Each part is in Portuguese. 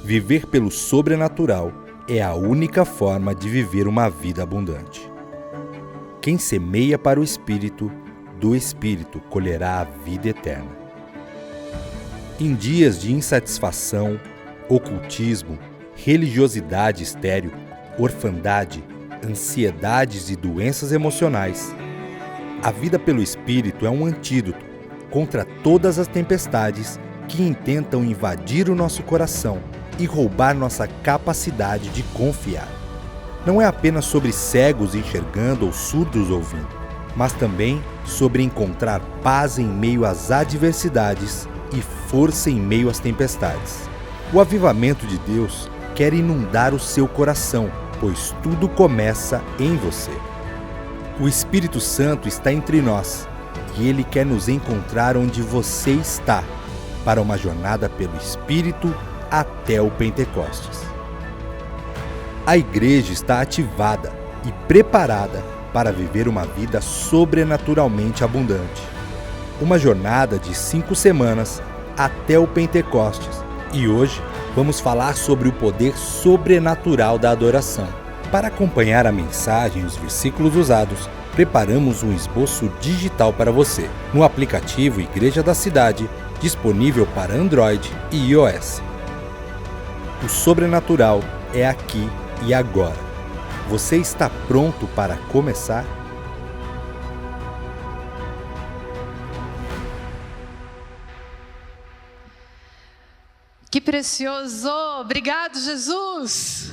Viver pelo sobrenatural é a única forma de viver uma vida abundante. Quem semeia para o Espírito, do Espírito colherá a vida eterna. Em dias de insatisfação, ocultismo, religiosidade estéril, orfandade, ansiedades e doenças emocionais, a vida pelo Espírito é um antídoto contra todas as tempestades que intentam invadir o nosso coração e roubar nossa capacidade de confiar. Não é apenas sobre cegos enxergando ou surdos ouvindo, mas também sobre encontrar paz em meio às adversidades e força em meio às tempestades. O avivamento de Deus quer inundar o seu coração, pois tudo começa em você. O Espírito Santo está entre nós e Ele quer nos encontrar onde você está, para uma jornada pelo Espírito até o Pentecostes. A igreja está ativada e preparada para viver uma vida sobrenaturalmente abundante. Uma jornada de 5 semanas até o Pentecostes. E hoje vamos falar sobre o poder sobrenatural da adoração. Para acompanhar a mensagem e os versículos usados, preparamos um esboço digital para você, no aplicativo Igreja da Cidade, disponível para Android e iOS. O sobrenatural é aqui e agora. Você está pronto para começar? Que precioso! Obrigado, Jesus!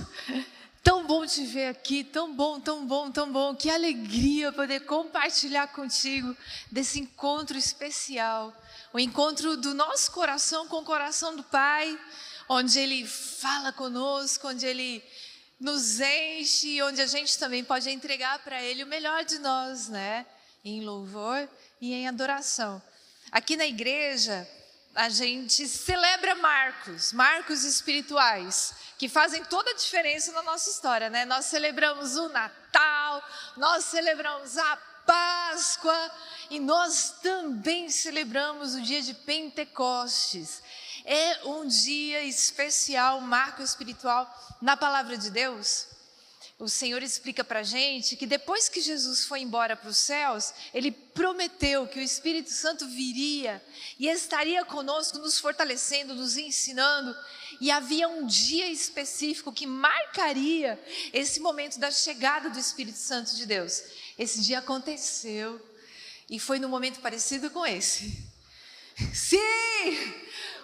Tão bom te ver aqui, tão bom, tão bom, tão bom. Que alegria poder compartilhar contigo desse encontro especial. O encontro do nosso coração com o coração do Pai, onde Ele fala conosco, onde Ele nos enche, onde a gente também pode entregar para Ele o melhor de nós, né? Em louvor e em adoração. Aqui na igreja, a gente celebra marcos espirituais, que fazem toda a diferença na nossa história, né? Nós celebramos o Natal, nós celebramos a Páscoa e nós também celebramos o dia de Pentecostes. É um dia especial, um marco espiritual na palavra de Deus. O Senhor explica para a gente que depois que Jesus foi embora para os céus, Ele prometeu que o Espírito Santo viria e estaria conosco, nos fortalecendo, nos ensinando. E havia um dia específico que marcaria esse momento da chegada do Espírito Santo de Deus. Esse dia aconteceu e foi num momento parecido com esse. Sim!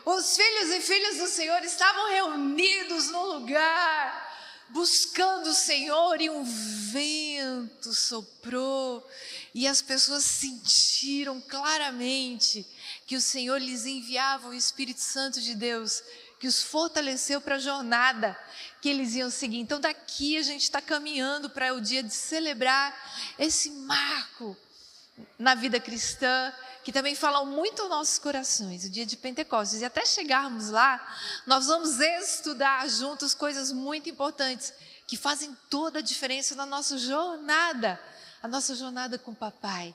Os filhos e filhas do Senhor estavam reunidos num lugar, buscando o Senhor, e um vento soprou, e as pessoas sentiram claramente que o Senhor lhes enviava o Espírito Santo de Deus, que os fortaleceu para a jornada que eles iam seguir. Então daqui a gente está caminhando para o dia de celebrar esse marco na vida cristã, que também fala muito aos nossos corações, o dia de Pentecostes. E até chegarmos lá, nós vamos estudar juntos coisas muito importantes, que fazem toda a diferença na nossa jornada, a nossa jornada com o Papai,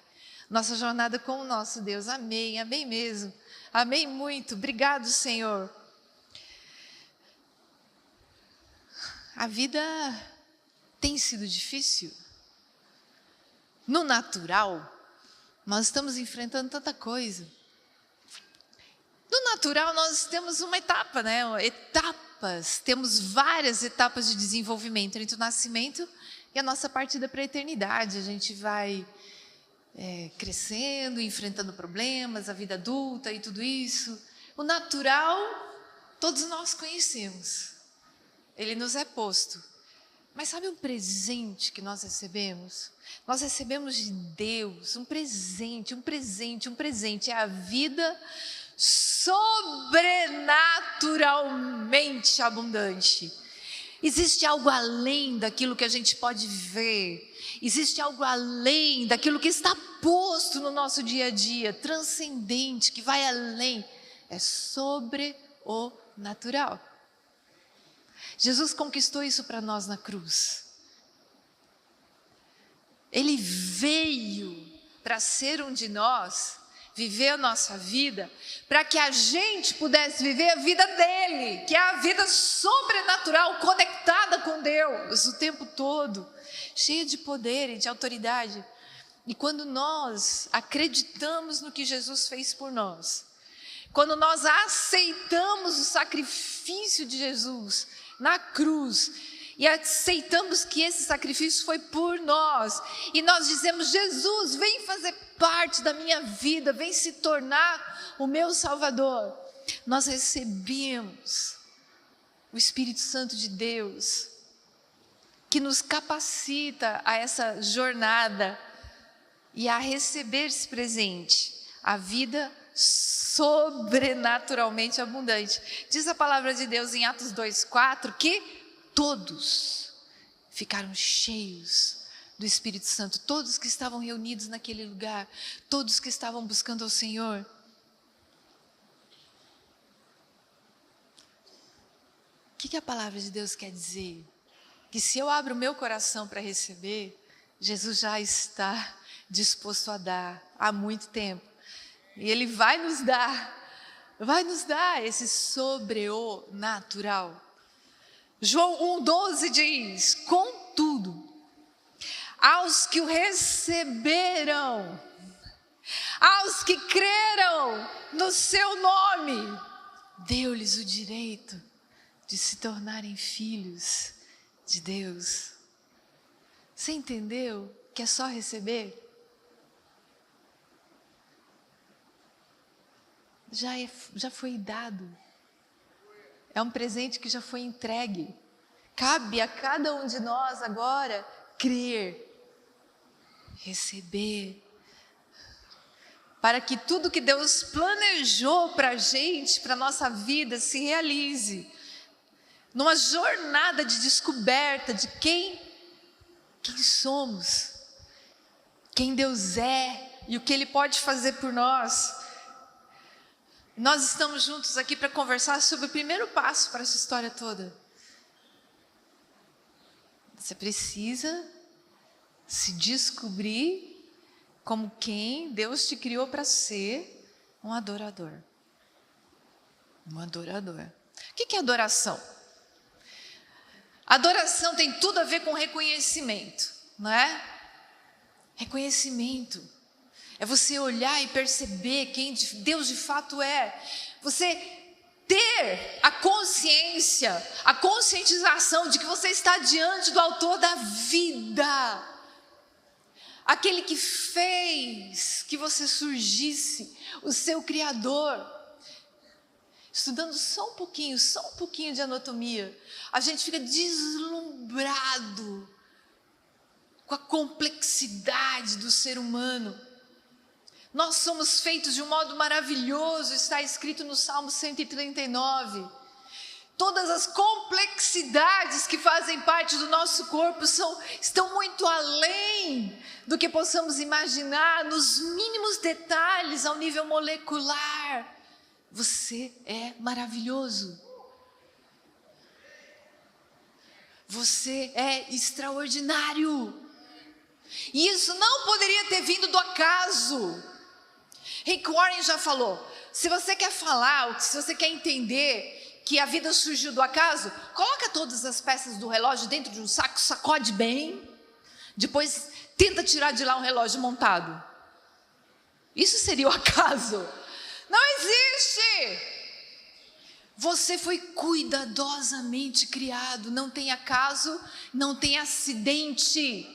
nossa jornada com o nosso Deus. Amém, amém mesmo, amém muito, obrigado, Senhor. A vida tem sido difícil. No natural, nós estamos enfrentando tanta coisa. No natural, nós temos uma etapa, né? Etapas, temos várias etapas de desenvolvimento entre o nascimento e a nossa partida para a eternidade. A gente vai crescendo, enfrentando problemas, a vida adulta e tudo isso. O natural, todos nós conhecemos. Ele nos é posto. Mas sabe um presente que nós recebemos? Nós recebemos de Deus um presente. É a vida sobrenaturalmente abundante. Existe algo além daquilo que a gente pode ver. Existe algo além daquilo que está posto no nosso dia a dia, transcendente, que vai além. É sobre o natural. Jesus conquistou isso para nós na cruz. Ele veio para ser um de nós, viver a nossa vida, para que a gente pudesse viver a vida dele, que é a vida sobrenatural, conectada com Deus o tempo todo, cheia de poder e de autoridade. E quando nós acreditamos no que Jesus fez por nós, quando nós aceitamos o sacrifício de Jesus na cruz, e aceitamos que esse sacrifício foi por nós, e nós dizemos: Jesus, vem fazer parte da minha vida, vem se tornar o meu Salvador, nós recebemos o Espírito Santo de Deus, que nos capacita a essa jornada e a receber esse presente, a vida sobrenaturalmente abundante. Diz a palavra de Deus em Atos 2:4 que todos ficaram cheios do Espírito Santo, todos que estavam reunidos naquele lugar, todos que estavam buscando ao Senhor. O que a palavra de Deus quer dizer? Que se eu abro o meu coração para receber, Jesus já está disposto a dar há muito tempo. E Ele vai nos dar esse sobrenatural. João 1,12 diz: contudo, aos que o receberam, aos que creram no seu nome, deu-lhes o direito de se tornarem filhos de Deus. Você entendeu que é só receber? Já foi dado. É um presente que já foi entregue. Cabe a cada um de nós agora crer, receber, para que tudo que Deus planejou para a gente, para a nossa vida, se realize. Numa jornada de descoberta de quem somos, quem Deus é e o que Ele pode fazer por nós. Nós estamos juntos aqui para conversar sobre o primeiro passo para essa história toda. Você precisa se descobrir como quem Deus te criou para ser: um adorador. Um adorador. O que é adoração? Adoração tem tudo a ver com reconhecimento, não é? Reconhecimento. É você olhar e perceber quem Deus de fato é. Você ter a consciência, a conscientização de que você está diante do autor da vida. Aquele que fez que você surgisse, o seu Criador. Estudando só um pouquinho de anatomia, a gente fica deslumbrado com a complexidade do ser humano. Nós somos feitos de um modo maravilhoso, está escrito no Salmo 139. Todas as complexidades que fazem parte do nosso corpo estão muito além do que possamos imaginar, nos mínimos detalhes, ao nível molecular. Você é maravilhoso. Você é extraordinário. E isso não poderia ter vindo do acaso. Rick Warren já falou: se você quer falar, se você quer entender que a vida surgiu do acaso, coloca todas as peças do relógio dentro de um saco, sacode bem, depois tenta tirar de lá um relógio montado. Isso seria o acaso. Não existe. Você foi cuidadosamente criado. Não tem acaso, não tem acidente.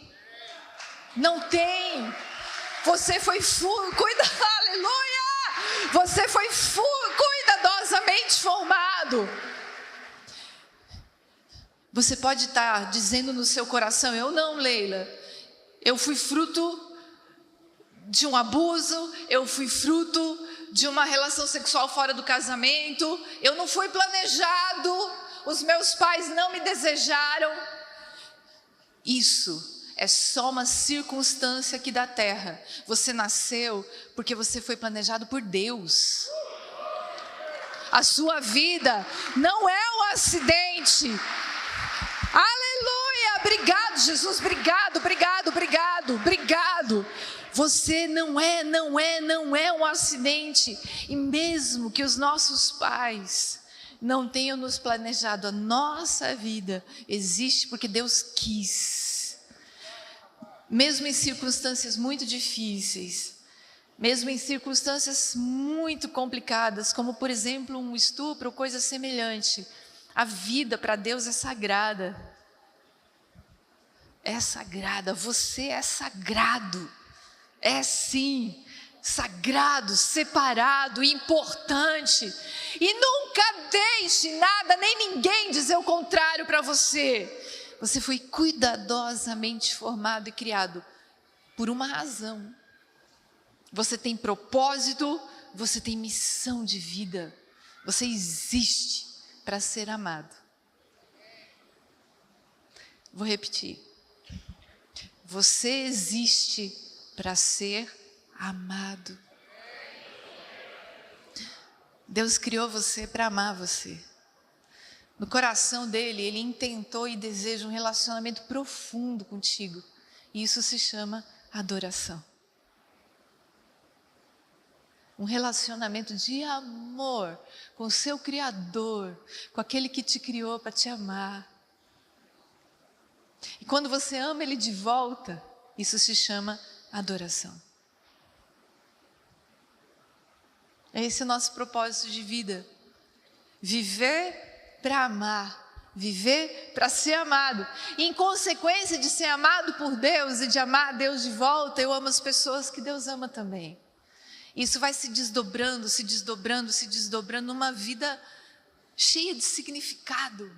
Não tem. Você foi aleluia! Você foi cuidadosamente formado. Você pode estar dizendo no seu coração: eu não, Leila. Eu fui fruto de um abuso, eu fui fruto de uma relação sexual fora do casamento, eu não fui planejado, os meus pais não me desejaram. Isso é só uma circunstância aqui da terra. Você nasceu porque você foi planejado por Deus. A sua vida não é um acidente. Aleluia! Obrigado, Jesus, obrigado. Você não é um acidente. E mesmo que os nossos pais não tenham nos planejado, a nossa vida existe porque Deus quis. Mesmo em circunstâncias muito difíceis, mesmo em circunstâncias muito complicadas, como por exemplo um estupro ou coisa semelhante, a vida para Deus é sagrada. É sagrada, você é sagrado. É sim, sagrado, separado, importante. E nunca deixe nada, nem ninguém dizer o contrário para você. Você foi cuidadosamente formado e criado por uma razão. Você tem propósito, você tem missão de vida. Você existe para ser amado. Vou repetir. Você existe para ser amado. Deus criou você para amar você. No coração dele, ele intentou e deseja um relacionamento profundo contigo. E isso se chama adoração. Um relacionamento de amor com o seu Criador, com aquele que te criou para te amar. E quando você ama ele de volta, isso se chama adoração. Esse é o nosso propósito de vida. Viver para amar, viver para ser amado. E em consequência de ser amado por Deus e de amar Deus de volta, eu amo as pessoas que Deus ama também. Isso vai se desdobrando numa vida cheia de significado.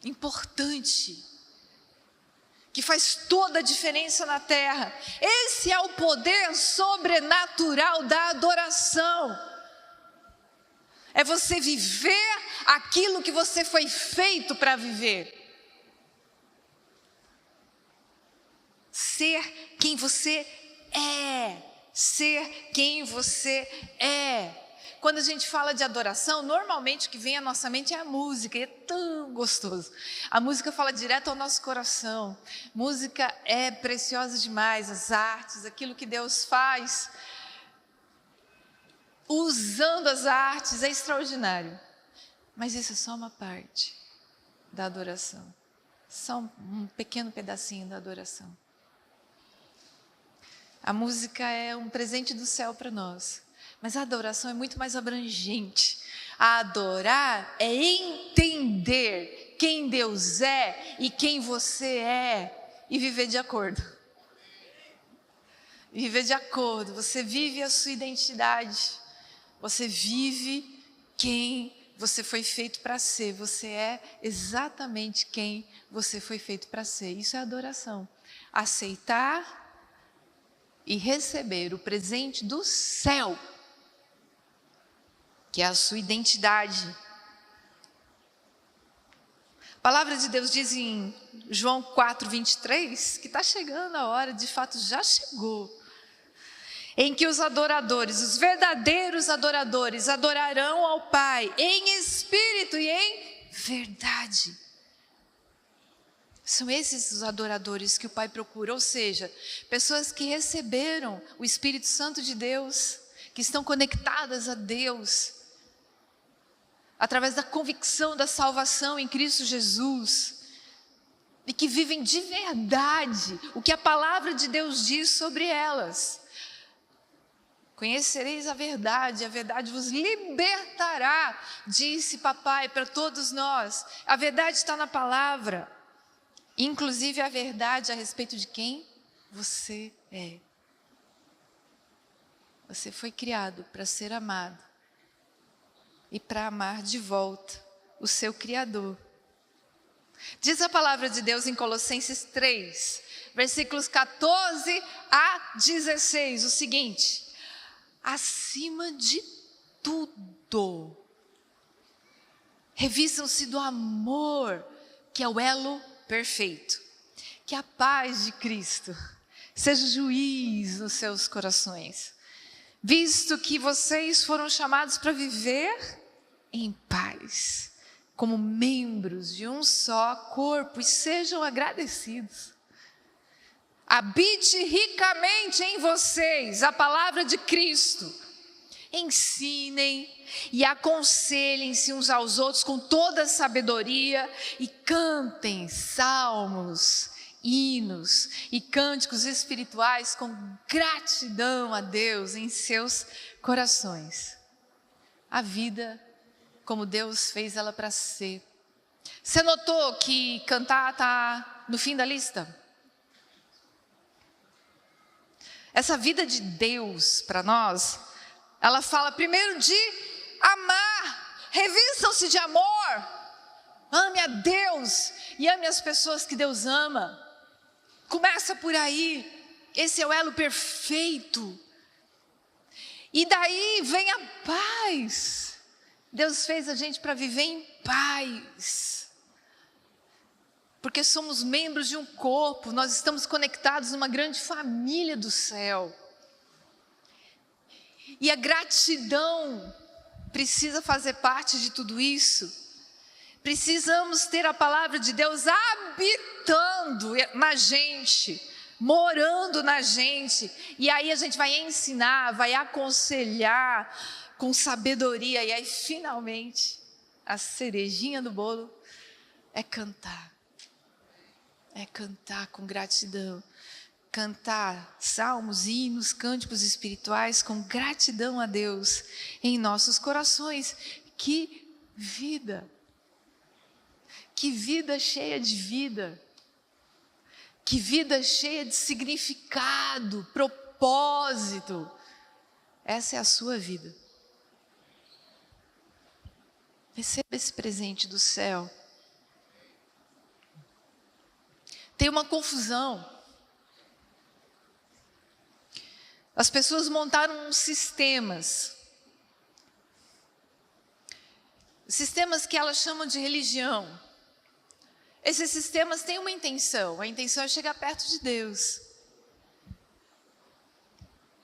Importante. Que faz toda a diferença na terra. Esse é o poder sobrenatural da adoração. É você viver aquilo que você foi feito para viver. Ser quem você é. Ser quem você é. Quando a gente fala de adoração, normalmente o que vem à nossa mente é a música, e é tão gostoso. A música fala direto ao nosso coração. Música é preciosa demais, as artes, aquilo que Deus faz, usando as artes, é extraordinário. Mas isso é só uma parte da adoração. Só um pequeno pedacinho da adoração. A música é um presente do céu para nós. Mas a adoração é muito mais abrangente. A adorar é entender quem Deus é e quem você é e viver de acordo. Viver de acordo. Você vive a sua identidade. Você vive quem você foi feito para ser. Você é exatamente quem você foi feito para ser. Isso é adoração. Aceitar e receber o presente do céu, que é a sua identidade. A palavra de Deus diz em João 4:23 que está chegando a hora, de fato já chegou, em que os adoradores, os verdadeiros adoradores, adorarão ao Pai em espírito e em verdade. São esses os adoradores que o Pai procura, ou seja, pessoas que receberam o Espírito Santo de Deus, que estão conectadas a Deus, através da convicção da salvação em Cristo Jesus, e que vivem de verdade o que a palavra de Deus diz sobre elas. Conhecereis a verdade vos libertará, disse papai para todos nós. A verdade está na palavra, inclusive a verdade a respeito de quem você é. Você foi criado para ser amado e para amar de volta o seu Criador. Diz a palavra de Deus em Colossenses 3, versículos 14 a 16, o seguinte: acima de tudo, revistam-se do amor, que é o elo perfeito, que a paz de Cristo seja juiz nos seus corações, visto que vocês foram chamados para viver em paz, como membros de um só corpo, e sejam agradecidos. habite ricamente em vocês a palavra de Cristo. Ensinem e aconselhem-se uns aos outros com toda a sabedoria e cantem salmos, hinos e cânticos espirituais com gratidão a Deus em seus corações. A vida como Deus fez ela para ser. Você notou que cantar está no fim da lista? Essa vida de Deus para nós, ela fala primeiro de amar, revistam-se de amor, ame a Deus e ame as pessoas que Deus ama. Começa por aí, esse é o elo perfeito. E daí vem a paz. Deus fez a gente para viver em paz. Porque somos membros de um corpo, nós estamos conectados numa grande família do céu. E a gratidão precisa fazer parte de tudo isso. Precisamos ter a palavra de Deus habitando na gente, morando na gente. E aí a gente vai ensinar, vai aconselhar com sabedoria. E aí finalmente a cerejinha do bolo é cantar. É cantar com gratidão. Cantar salmos, hinos, cânticos espirituais com gratidão a Deus em nossos corações. Que vida! Que vida cheia de vida! Que vida cheia de significado, propósito! Essa é a sua vida. Receba esse presente do céu. Tem uma confusão. As pessoas montaram sistemas que elas chamam de religião. Esses sistemas têm uma intenção, a intenção é chegar perto de Deus.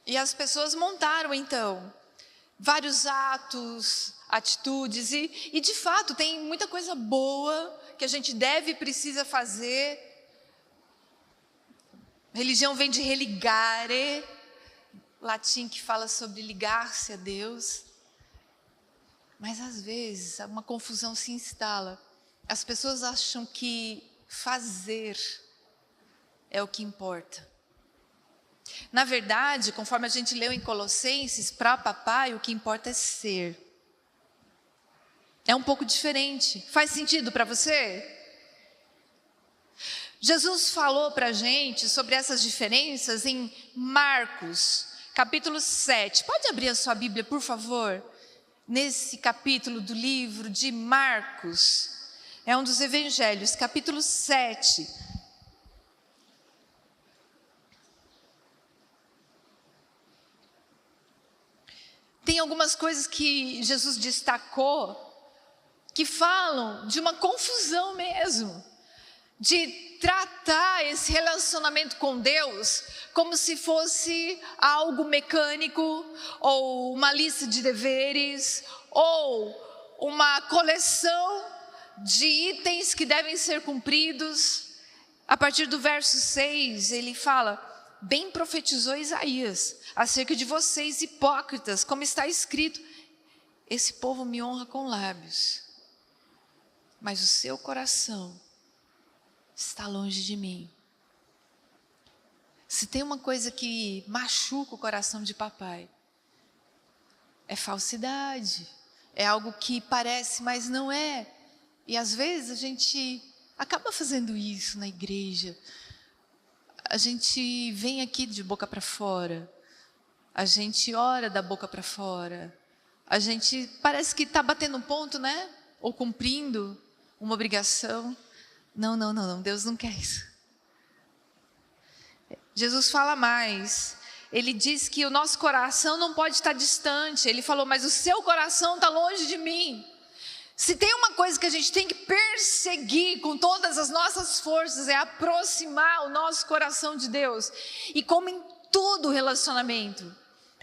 E as pessoas montaram então vários atos, atitudes, e de fato tem muita coisa boa que a gente deve e precisa fazer. Religião vem de religare, latim que fala sobre ligar-se a Deus. Mas às vezes uma confusão se instala. As pessoas acham que fazer é o que importa. Na verdade, conforme a gente leu em Colossenses, para papai o que importa é ser. É um pouco diferente. Faz sentido para você? Jesus falou para a gente sobre essas diferenças em Marcos, capítulo 7. Pode abrir a sua Bíblia, por favor? Nesse capítulo do livro de Marcos. É um dos evangelhos, capítulo 7. Tem algumas coisas que Jesus destacou que falam de uma confusão mesmo, de tratar esse relacionamento com Deus como se fosse algo mecânico, ou uma lista de deveres, ou uma coleção de itens que devem ser cumpridos. A partir do verso 6, ele fala: bem profetizou Isaías acerca de vocês hipócritas, como está escrito: esse povo me honra com lábios, mas o seu coração está longe de mim. Se tem uma coisa que machuca o coração de papai, é falsidade, é algo que parece, mas não é. E às vezes a gente acaba fazendo isso na igreja. A gente vem aqui de boca para fora, a gente ora da boca para fora, a gente parece que está batendo um ponto, né? Ou cumprindo uma obrigação. Não, Deus não quer isso. Jesus fala mais. Ele diz que o nosso coração não pode estar distante. Ele falou: mas o seu coração está longe de mim. Se tem uma coisa que a gente tem que perseguir com todas as nossas forças, é aproximar o nosso coração de Deus. E como em todo relacionamento,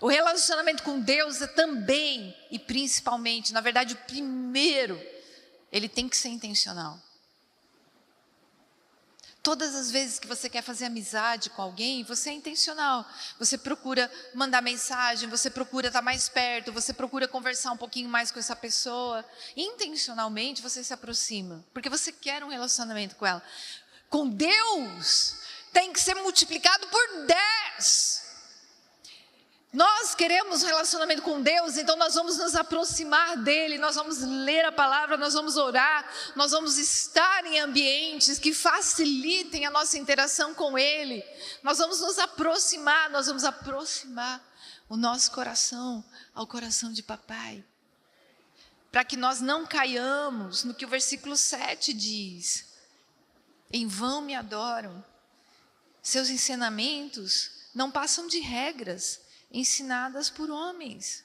o relacionamento com Deus é também e principalmente, na verdade o primeiro, ele tem que ser intencional. Todas as vezes que você quer fazer amizade com alguém, você é intencional. Você procura mandar mensagem, você procura estar mais perto, você procura conversar um pouquinho mais com essa pessoa. Intencionalmente você se aproxima, porque você quer um relacionamento com ela. Com Deus, tem que ser multiplicado por 10. Nós queremos um relacionamento com Deus, então nós vamos nos aproximar dEle, nós vamos ler a palavra, nós vamos orar, nós vamos estar em ambientes que facilitem a nossa interação com Ele. Nós vamos nos aproximar, o nosso coração ao coração de papai. Para que nós não caiamos no que o versículo 7 diz. Em vão me adoram. Seus ensinamentos não passam de regras ensinadas por homens.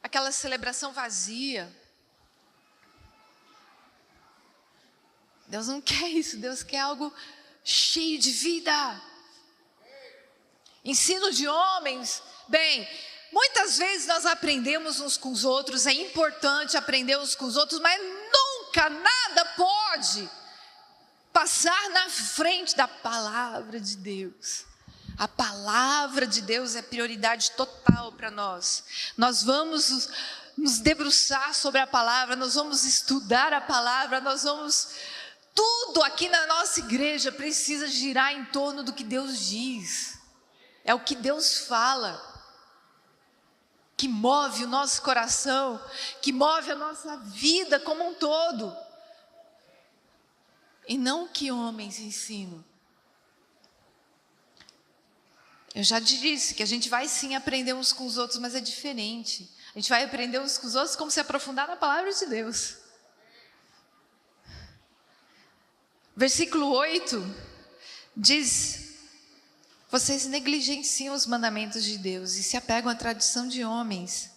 Aquela celebração vazia. Deus não quer isso, Deus quer algo cheio de vida. Ensino de homens. Bem, muitas vezes nós aprendemos uns com os outros, é importante aprender uns com os outros, mas nunca nada pode passar na frente da palavra de Deus. A palavra de Deus é prioridade total para nós. Nós vamos nos debruçar sobre a palavra, nós vamos estudar a palavra, tudo aqui na nossa igreja precisa girar em torno do que Deus diz. É o que Deus fala, que move o nosso coração, que move a nossa vida como um todo. E não o que homens ensinam. Eu já disse que a gente vai sim aprender uns com os outros, mas é diferente. A gente vai aprender uns com os outros como se aprofundar na palavra de Deus. Versículo 8 diz: vocês negligenciam os mandamentos de Deus e se apegam à tradição de homens.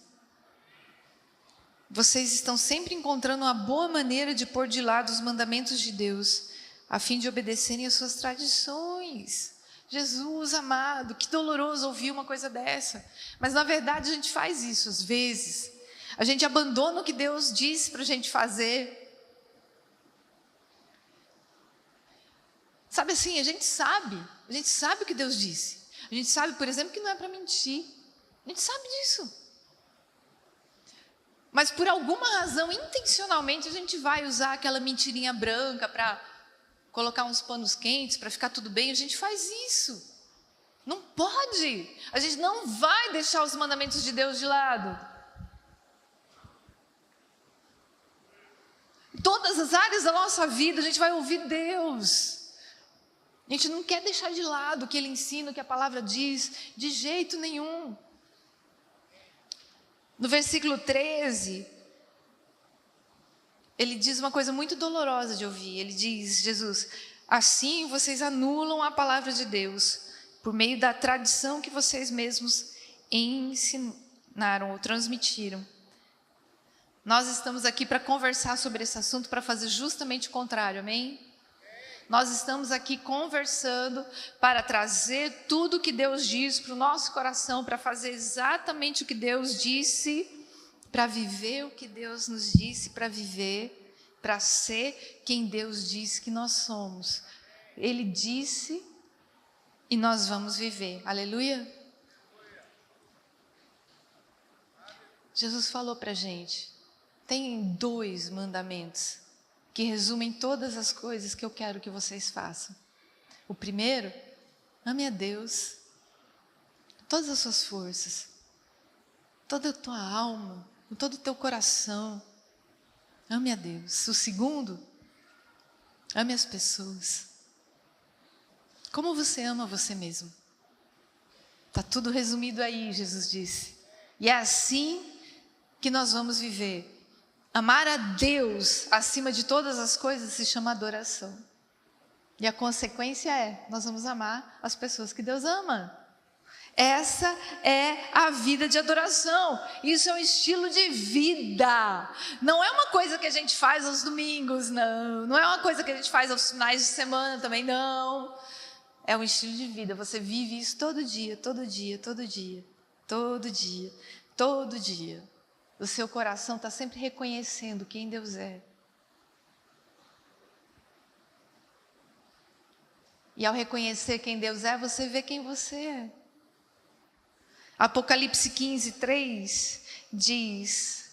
Vocês estão sempre encontrando uma boa maneira de pôr de lado os mandamentos de Deus, a fim de obedecerem às suas tradições. Jesus amado, que doloroso ouvir uma coisa dessa. Mas na verdade a gente faz isso às vezes. A gente abandona o que Deus disse para a gente fazer. Sabe assim, a gente sabe o que Deus disse. A gente sabe, por exemplo, que não é para mentir. A gente sabe disso. Mas por alguma razão, intencionalmente, a gente vai usar aquela mentirinha branca para colocar uns panos quentes, para ficar tudo bem. A gente faz isso. Não pode. A gente não vai deixar os mandamentos de Deus de lado. Em todas as áreas da nossa vida, a gente vai ouvir Deus. A gente não quer deixar de lado o que Ele ensina, o que a palavra diz, de jeito nenhum. No versículo 13, Ele diz uma coisa muito dolorosa de ouvir. Ele diz, Jesus, assim vocês anulam a palavra de Deus, por meio da tradição que vocês mesmos ensinaram ou transmitiram. Nós estamos aqui para conversar sobre esse assunto, para fazer justamente o contrário, amém? Nós estamos aqui conversando para trazer tudo que Deus diz para o nosso coração, para fazer exatamente o que Deus disse, para viver o que Deus nos disse para viver, para ser quem Deus disse que nós somos. Ele disse e nós vamos viver. Aleluia? Jesus falou para a gente, tem 2 mandamentos que resumem todas as coisas que eu quero que vocês façam. O primeiro, ame a Deus, todas as suas forças, toda a tua alma, com todo o teu coração. Ame a Deus. O segundo, ame as pessoas. Como você ama você mesmo? Está tudo resumido aí, Jesus disse. E é assim que nós vamos viver. Amar a Deus acima de todas as coisas se chama adoração. E a consequência é, nós vamos amar as pessoas que Deus ama. Essa é a vida de adoração. Isso é um estilo de vida. Não é uma coisa que a gente faz aos domingos, não. Não é uma coisa que a gente faz aos finais de semana também, não. É um estilo de vida. Você vive isso todo dia, todo dia, todo dia, todo dia, todo dia. O seu coração está sempre reconhecendo quem Deus é. E ao reconhecer quem Deus é, você vê quem você é. Apocalipse 15:3 diz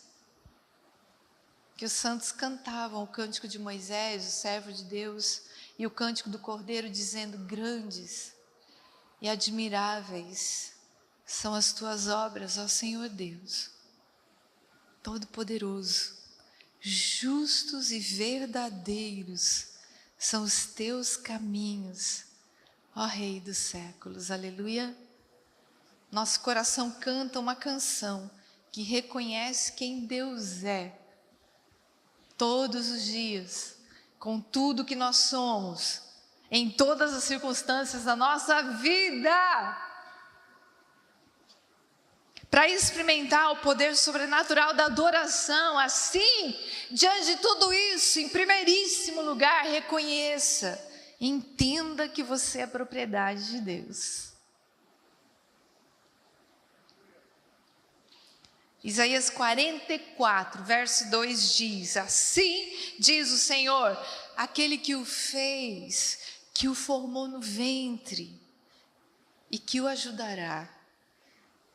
que os santos cantavam o cântico de Moisés, o servo de Deus, e o cântico do Cordeiro, dizendo: grandes e admiráveis são as tuas obras, ó Senhor Deus, Todo-Poderoso. Justos e verdadeiros são os teus caminhos, ó Rei dos séculos. Aleluia. Nosso coração canta uma canção que reconhece quem Deus é, todos os dias, com tudo que nós somos, em todas as circunstâncias da nossa vida, para experimentar o poder sobrenatural da adoração. Assim, diante de tudo isso, em primeiríssimo lugar, reconheça, entenda que você é propriedade de Deus. Isaías 44, verso 2 diz: assim diz o Senhor, aquele que o fez, que o formou no ventre e que o ajudará.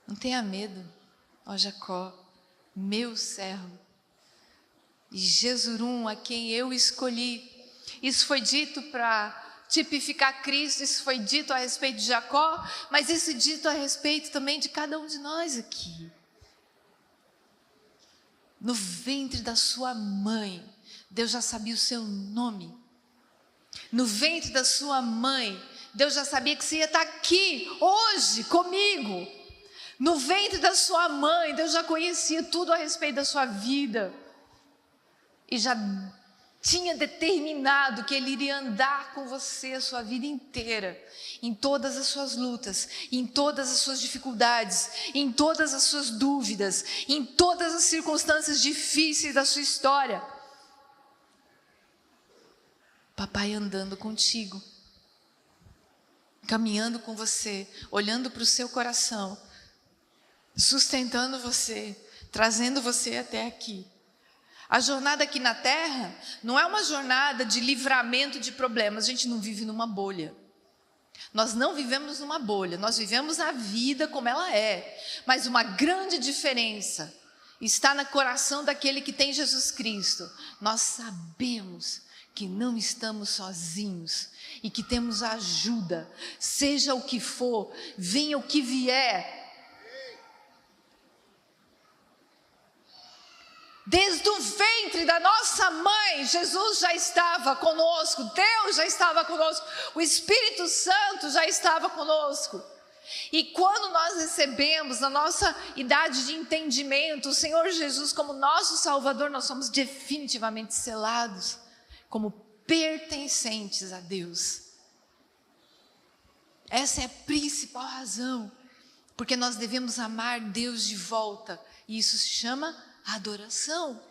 Não tenha medo, ó Jacó, meu servo, e Jesurum, a quem eu escolhi. Isso foi dito para tipificar Cristo, isso foi dito a respeito de Jacó, mas isso é dito a respeito também de cada um de nós aqui. No ventre da sua mãe, Deus já sabia o seu nome. No ventre da sua mãe, Deus já sabia que você ia estar aqui hoje comigo. No ventre da sua mãe, Deus já conhecia tudo a respeito da sua vida. E já tinha determinado que Ele iria andar com você a sua vida inteira. Em todas as suas lutas, em todas as suas dificuldades, em todas as suas dúvidas, em todas as circunstâncias difíceis da sua história. Papai andando contigo, caminhando com você, olhando para o seu coração, sustentando você, trazendo você até aqui. A jornada aqui na Terra não é uma jornada de livramento de problemas. A gente não vive numa bolha. Nós não vivemos numa bolha, nós vivemos a vida como ela é. Mas uma grande diferença está no coração daquele que tem Jesus Cristo. Nós sabemos que não estamos sozinhos e que temos ajuda, seja o que for, venha o que vier. Desde o ventre da nossa mãe, Jesus já estava conosco, Deus já estava conosco, o Espírito Santo já estava conosco. E quando nós recebemos na nossa idade de entendimento o Senhor Jesus como nosso Salvador, nós somos definitivamente selados como pertencentes a Deus. Essa é a principal razão, porque nós devemos amar Deus de volta, e isso se chama adoração.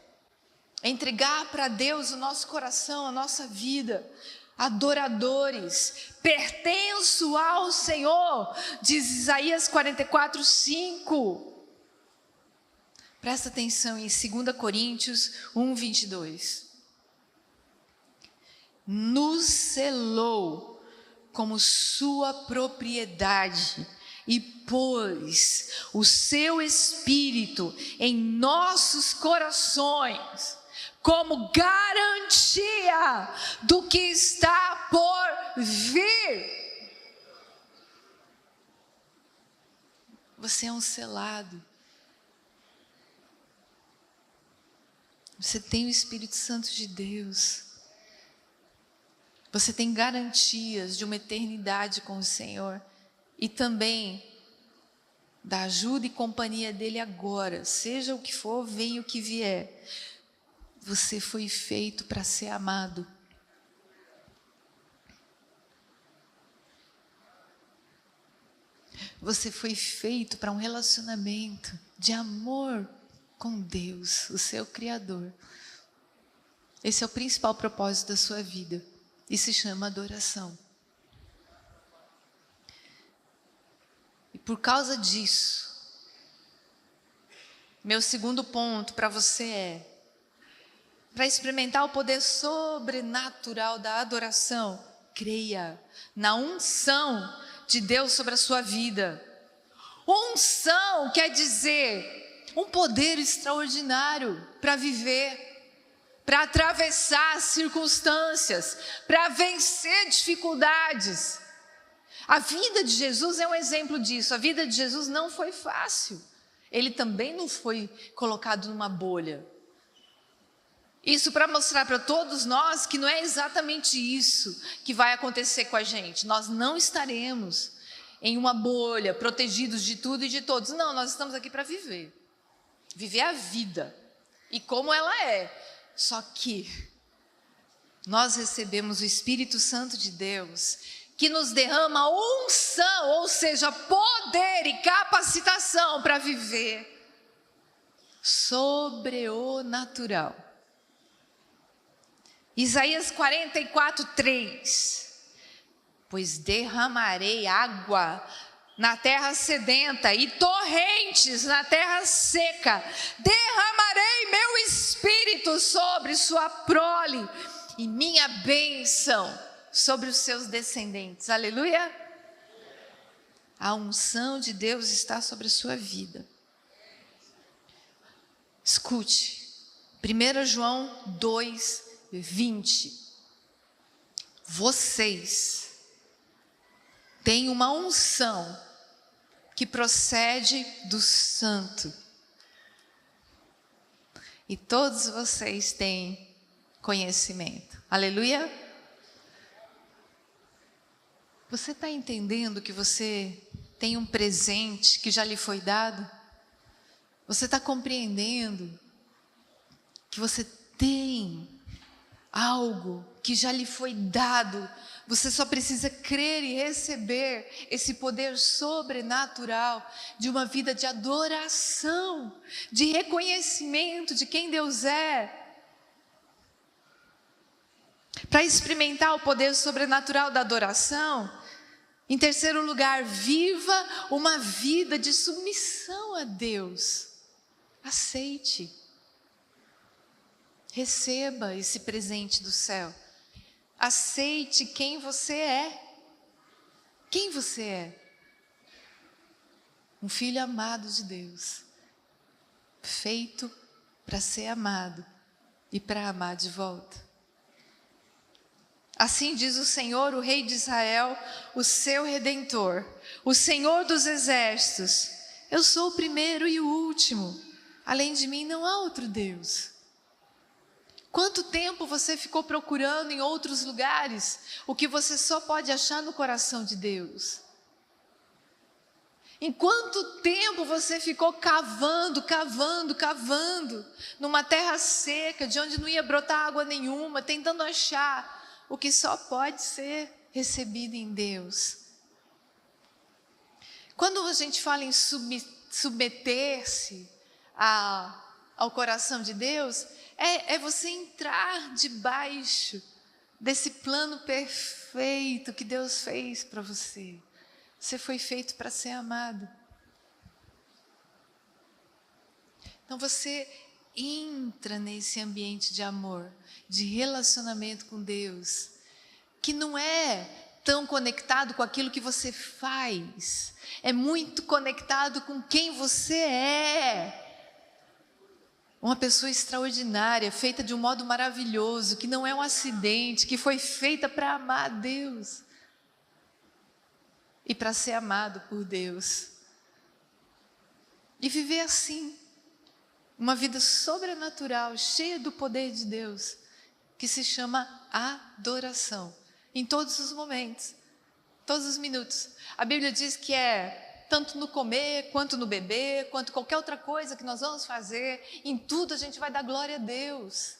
Entregar para Deus o nosso coração, a nossa vida. Adoradores, pertenço ao Senhor, diz Isaías 44:5. Presta atenção em 2 Coríntios 1:22. Nos selou como sua propriedade e pôs o seu Espírito em nossos corações como garantia do que está por vir. Você é um selado. Você tem o Espírito Santo de Deus. Você tem garantias de uma eternidade com o Senhor. E também da ajuda e companhia dEle agora. Seja o que for, venha o que vier. Você foi feito para ser amado. Você foi feito para um relacionamento de amor com Deus, o seu Criador. Esse é o principal propósito da sua vida. E se chama adoração. E por causa disso, meu segundo ponto para você é: para experimentar o poder sobrenatural da adoração, creia na unção de Deus sobre a sua vida. Unção quer dizer um poder extraordinário para viver, para atravessar circunstâncias, para vencer dificuldades. A vida de Jesus é um exemplo disso. A vida de Jesus não foi fácil. Ele também não foi colocado numa bolha. Isso para mostrar para todos nós que não é exatamente isso que vai acontecer com a gente. Nós não estaremos em uma bolha, protegidos de tudo e de todos. Não, nós estamos aqui para viver. Viver a vida. E como ela é. Só que nós recebemos o Espírito Santo de Deus, que nos derrama unção, ou seja, poder e capacitação para viver sobre o natural. Isaías 44:3. Pois derramarei água na terra sedenta e torrentes na terra seca. Derramarei meu espírito sobre sua prole e minha bênção sobre os seus descendentes. Aleluia! A unção de Deus está sobre a sua vida. Escute, 1 João 2:20. Vocês têm uma unção que procede do Santo. E todos vocês têm conhecimento. Aleluia! Você está entendendo que você tem um presente que já lhe foi dado? Você está compreendendo que você tem algo que já lhe foi dado? Você só precisa crer e receber esse poder sobrenatural de uma vida de adoração, de reconhecimento de quem Deus é. Para experimentar o poder sobrenatural da adoração, em terceiro lugar, viva uma vida de submissão a Deus. Aceite. Receba esse presente do céu. Aceite quem você é. Quem você é? Um filho amado de Deus, feito para ser amado e para amar de volta. Assim diz o Senhor, o Rei de Israel, o seu Redentor, o Senhor dos Exércitos: eu sou o primeiro e o último, além de mim não há outro Deus. Quanto tempo você ficou procurando em outros lugares o que você só pode achar no coração de Deus? Em quanto tempo você ficou cavando numa terra seca, de onde não ia brotar água nenhuma, tentando achar o que só pode ser recebido em Deus? Quando a gente fala em submeter-se ao coração de Deus, é você entrar debaixo desse plano perfeito que Deus fez para você. Você foi feito para ser amado. Então você entra nesse ambiente de amor, de relacionamento com Deus, que não é tão conectado com aquilo que você faz, é muito conectado com quem você é. Uma pessoa extraordinária, feita de um modo maravilhoso, que não é um acidente, que foi feita para amar a Deus e para ser amado por Deus. E viver assim, uma vida sobrenatural, cheia do poder de Deus, que se chama adoração, em todos os momentos, todos os minutos. A Bíblia diz que tanto no comer, quanto no beber, quanto qualquer outra coisa que nós vamos fazer, em tudo a gente vai dar glória a Deus.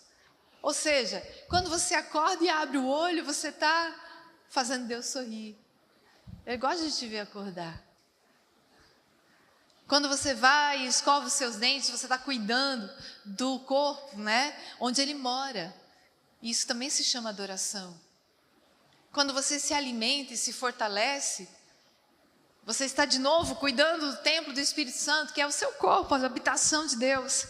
Ou seja, quando você acorda e abre o olho, você está fazendo Deus sorrir. Eu gosto de te ver acordar. Quando você vai e escova os seus dentes, você está cuidando do corpo, né? Onde Ele mora. Isso também se chama adoração. Quando você se alimenta e se fortalece, você está de novo cuidando do templo do Espírito Santo, que é o seu corpo, a habitação de Deus.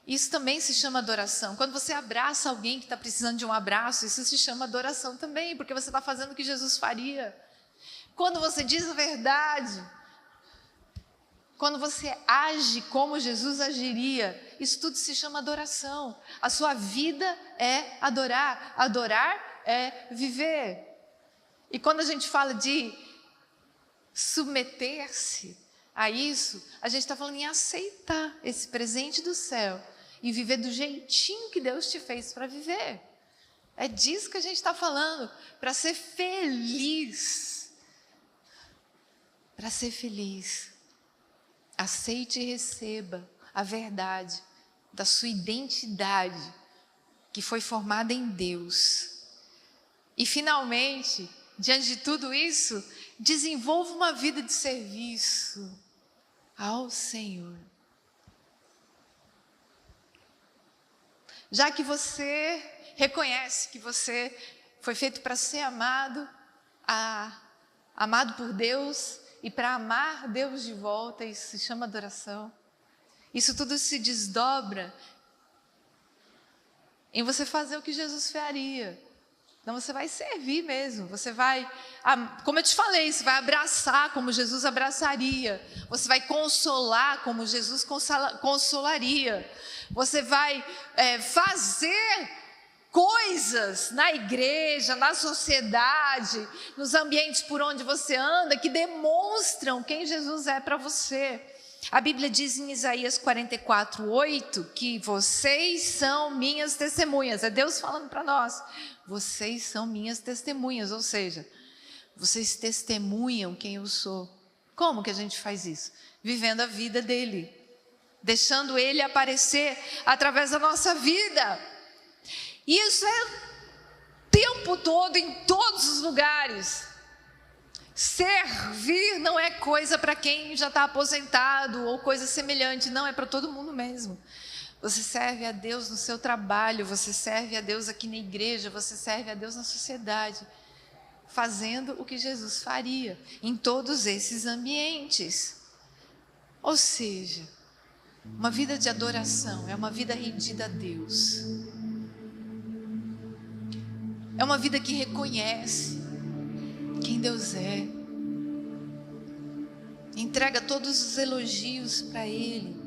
Isso também se chama adoração. Quando você abraça alguém que está precisando de um abraço, isso se chama adoração também, porque você está fazendo o que Jesus faria. Quando você diz a verdade, quando você age como Jesus agiria, isso tudo se chama adoração. A sua vida é adorar. Adorar é viver. E quando a gente fala de submeter-se a isso, a gente está falando em aceitar esse presente do céu e viver do jeitinho que Deus te fez para viver. É disso que a gente está falando, para ser feliz. Para ser feliz. Aceite e receba a verdade da sua identidade, que foi formada em Deus. E finalmente, diante de tudo isso, desenvolva uma vida de serviço ao Senhor. Já que você reconhece que você foi feito para ser amado, amado por Deus e para amar Deus de volta, isso se chama adoração. Isso tudo se desdobra em você fazer o que Jesus faria. Então você vai servir mesmo, você vai, como eu te falei, você vai abraçar como Jesus abraçaria, você vai consolar como Jesus consolaria, você vai fazer coisas na igreja, na sociedade, nos ambientes por onde você anda, que demonstram quem Jesus é para você. A Bíblia diz em Isaías 44:8 que vocês são minhas testemunhas. É Deus falando para nós. Vocês são minhas testemunhas, ou seja, vocês testemunham quem eu sou. Como que a gente faz isso? Vivendo a vida dele, deixando ele aparecer através da nossa vida. Isso é o tempo todo, em todos os lugares. Servir não é coisa para quem já está aposentado ou coisa semelhante, não, é para todo mundo mesmo. Você serve a Deus no seu trabalho, você serve a Deus aqui na igreja, você serve a Deus na sociedade, fazendo o que Jesus faria em todos esses ambientes. Ou seja, uma vida de adoração é uma vida rendida a Deus. É uma vida que reconhece quem Deus é. Entrega todos os elogios para Ele.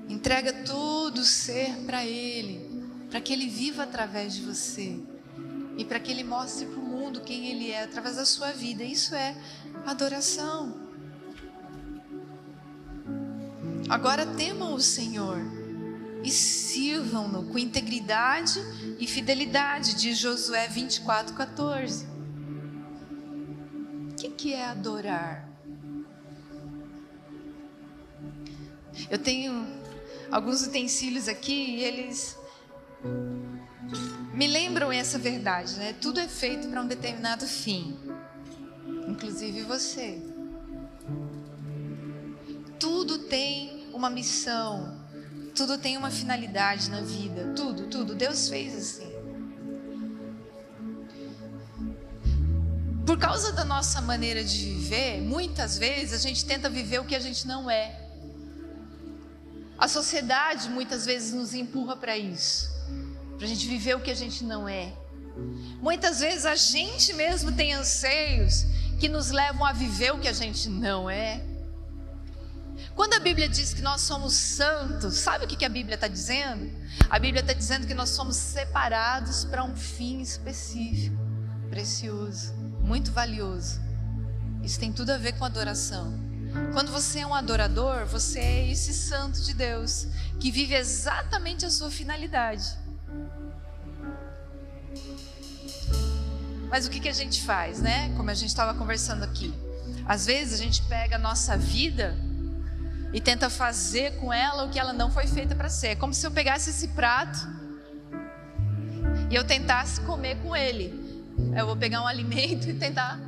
Entrega todo o ser para Ele, para que Ele viva através de você e para que Ele mostre para o mundo quem Ele é através da sua vida. Isso é adoração. Agora temam o Senhor e sirvam-no com integridade e fidelidade, diz Josué 24:14. O que é adorar? Eu tenho alguns utensílios aqui e eles me lembram essa verdade, né? Tudo é feito para um determinado fim, inclusive você. Tudo tem uma missão, tudo tem uma finalidade na vida, tudo. Deus fez assim. Por causa da nossa maneira de viver, muitas vezes a gente tenta viver o que a gente não é. A sociedade muitas vezes nos empurra para isso, para a gente viver o que a gente não é. Muitas vezes a gente mesmo tem anseios que nos levam a viver o que a gente não é. Quando a Bíblia diz que nós somos santos, sabe o que a Bíblia está dizendo? A Bíblia está dizendo que nós somos separados para um fim específico, precioso, muito valioso. Isso tem tudo a ver com adoração. Quando você é um adorador, você é esse santo de Deus, que vive exatamente a sua finalidade. Mas o que a gente faz, né? Como a gente estava conversando aqui. Às vezes a gente pega a nossa vida e tenta fazer com ela o que ela não foi feita para ser. É como se eu pegasse esse prato e eu tentasse comer com ele. Eu vou pegar um alimento e tentar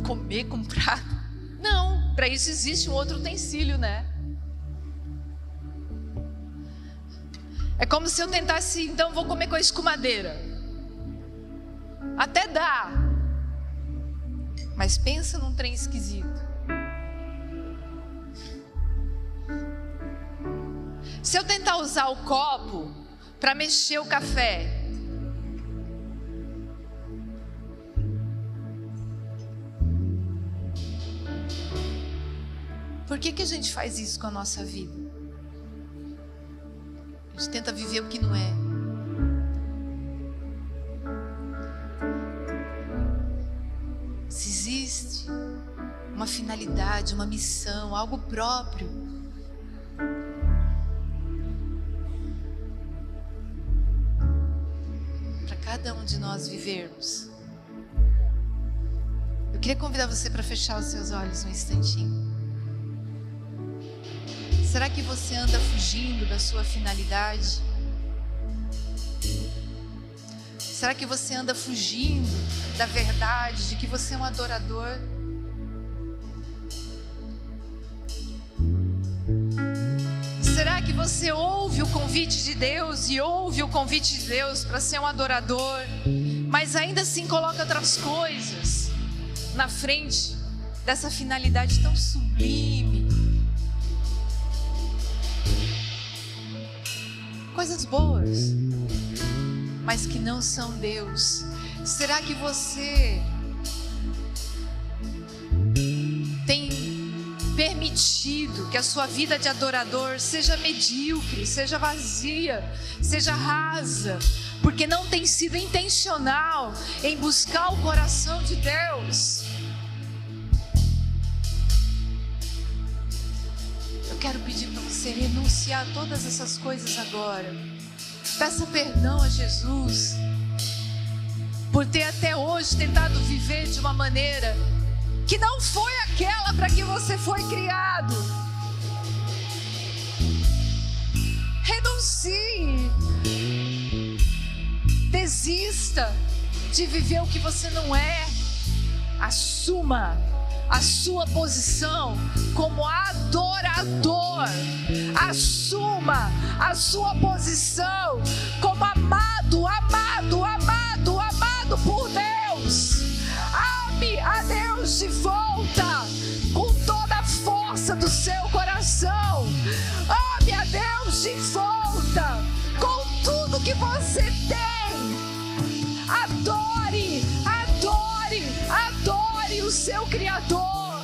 comer com prato. Não, para isso existe um outro utensílio, né? É como se eu tentasse, então vou comer com a escumadeira. Até dá. Mas pensa num trem esquisito. Se eu tentar usar o copo para mexer o café, por que a gente faz isso com a nossa vida? A gente tenta viver o que não é. Se existe uma finalidade, uma missão, algo próprio, para cada um de nós vivermos. Eu queria convidar você para fechar os seus olhos um instantinho. Será que você anda fugindo da sua finalidade? Será que você anda fugindo da verdade de que você é um adorador? Será que você ouve o convite de Deus e ouve o convite de Deus para ser um adorador, mas ainda assim coloca outras coisas na frente dessa finalidade tão sublime? Coisas boas, mas que não são Deus. Será que você tem permitido que a sua vida de adorador seja medíocre, seja vazia, seja rasa, porque não tem sido intencional em buscar o coração de Deus? Eu quero pedir para você renunciar a todas essas coisas agora. Peça perdão a Jesus por ter até hoje tentado viver de uma maneira que não foi aquela para que você foi criado. Renuncie. Desista de viver o que você não é. Assuma a sua posição como adorador. Assuma a sua posição como amado, amado, amado, amado por Deus. Ame a Deus de volta com toda a força do seu coração. Ame a Deus de volta com tudo que você tem. Adore, adore, adore o seu Criador.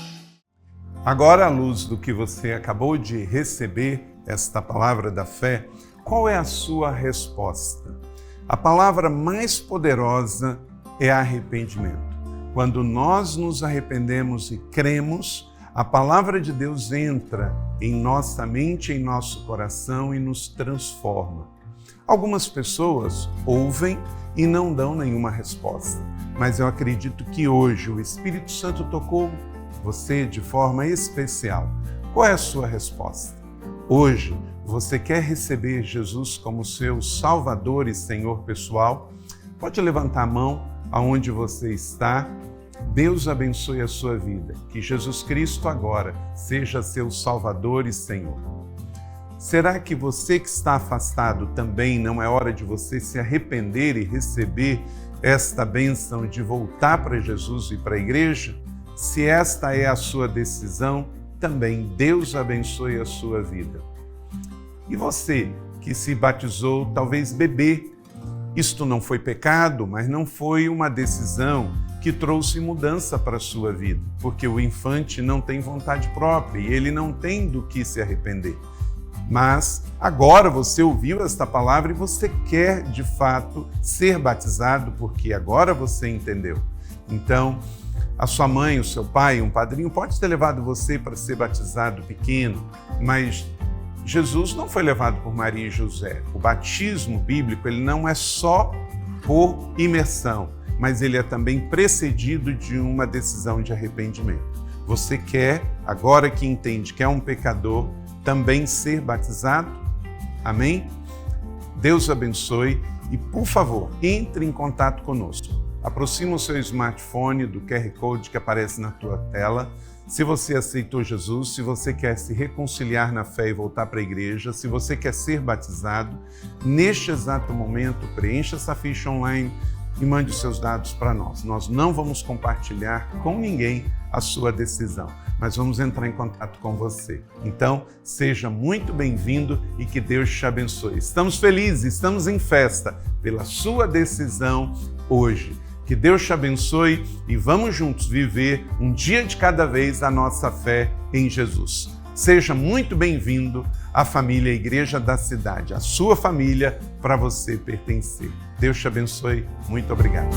Agora, à luz do que você acabou de receber, esta palavra da fé, qual é a sua resposta? A palavra mais poderosa é arrependimento. Quando nós nos arrependemos e cremos, a palavra de Deus entra em nossa mente, em nosso coração e nos transforma. Algumas pessoas ouvem e não dão nenhuma resposta, mas eu acredito que hoje o Espírito Santo tocou você de forma especial. Qual é a sua resposta? Hoje, você quer receber Jesus como seu Salvador e Senhor pessoal? Pode levantar a mão aonde você está. Deus abençoe a sua vida. Que Jesus Cristo agora seja seu Salvador e Senhor. Será que você que está afastado também não é hora de você se arrepender e receber esta bênção de voltar para Jesus e para a igreja? Se esta é a sua decisão, também Deus abençoe a sua vida. E você que se batizou, talvez bebê, isto não foi pecado, mas não foi uma decisão que trouxe mudança para a sua vida, porque o infante não tem vontade própria e ele não tem do que se arrepender. Mas agora você ouviu esta palavra e você quer de fato ser batizado, porque agora você entendeu. Então, a sua mãe, o seu pai, um padrinho pode ter levado você para ser batizado pequeno, mas Jesus não foi levado por Maria e José. O batismo bíblico, ele não é só por imersão, mas ele é também precedido de uma decisão de arrependimento. Você quer, agora que entende que é um pecador, também ser batizado? Amém? Deus abençoe e, por favor, entre em contato conosco. Aproxima o seu smartphone do QR Code que aparece na tua tela. Se você aceitou Jesus, se você quer se reconciliar na fé e voltar para a igreja, se você quer ser batizado, neste exato momento, preencha essa ficha online e mande os seus dados para nós. Nós não vamos compartilhar com ninguém a sua decisão. mas vamos entrar em contato com você. Então, seja muito bem-vindo e que Deus te abençoe. Estamos felizes, estamos em festa pela sua decisão hoje. Que Deus te abençoe e vamos juntos viver um dia de cada vez a nossa fé em Jesus. Seja muito bem-vindo à família Igreja da Cidade, a sua família para você pertencer. Deus te abençoe. Muito obrigado.